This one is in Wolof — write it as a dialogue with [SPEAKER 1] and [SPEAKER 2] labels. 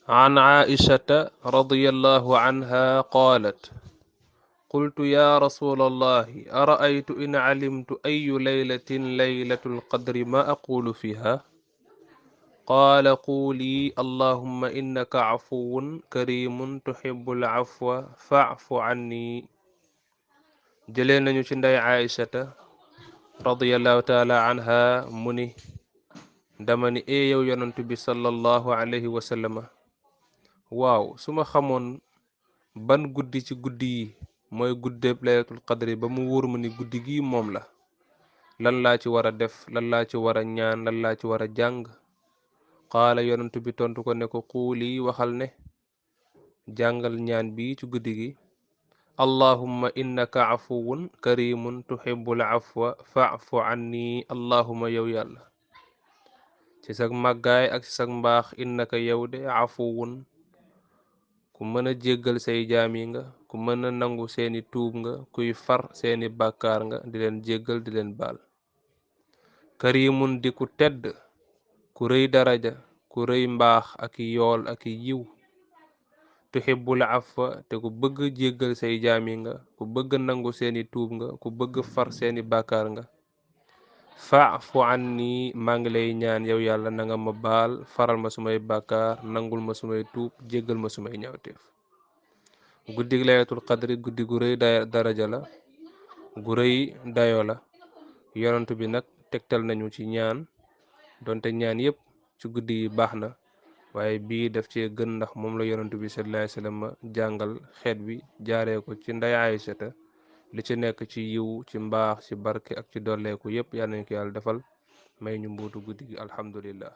[SPEAKER 1] عن عائشة رضي الله عنها قالت قلت يا رسول الله أرأيت إن علمت أي ليلة ليلة القدر ما أقول فيها قال قولي اللهم إنك عفو كريم تحب العفو فاعف عني. jëlee nañu ci ndey Aïchata radiyallahu taala anha mu ni dama ni yow yonantu bi sallallahu alayhi wa sallama waaw su ma xamoon ban guddi ci guddi yi mooy guddeeb laylatul qadri ba mu wóor ma ni guddi gi moom la lan laa ci war a def lan laa ci war a ñaan lan laa ci war a jàng qaala yonantu bi tontu ko ne ko xuuli waxal ne jàngal ñaan bi ci guddi gi allahumma innaka afuwun karimun tuhibbul afwa fa'fu anni allahumma yow yàlla ci sag màggaay ak ci sag mbaax innaka yow de afuwun ku mën a jéggal say jaam yi nga ku mën a nangu seeni tuub nga kuy far seeni bàkkaar nga di leen jéggal di leen baal karimun di ku tedd ku rëy daraja ku rëy mbaax ak yool ak yiw tuhibbul afwa te ku bëgg jéggal say jaam yi nga ku bëgg nangu seeni tuub nga ku bëgg far seeni bàkkaar nga fa'fu anni maa ngi lay ñaan yow yàlla na nga ma baal faral ma sumay bàkkaar nangul ma sumay tuub jéggal ma sumay ñaawteef guddig laylatul qadri guddi gu rëy daraja la gu rëy dayo la yonent bi nag tegtal nañu ci ñaan donte ñaan yépp ci guddi yi baax na waaye bii daf cee gën ndax moom la yonent bi sallallahu alayhi wasallam jàngal xeet bi jaaree ko ci ndey Aysata li ci nekk ci yiw ci mbaax ci barke ak ci dolleeku yépp yal nañu ko yàlla defal may ñu mbuutu guddi gi alhamdulillah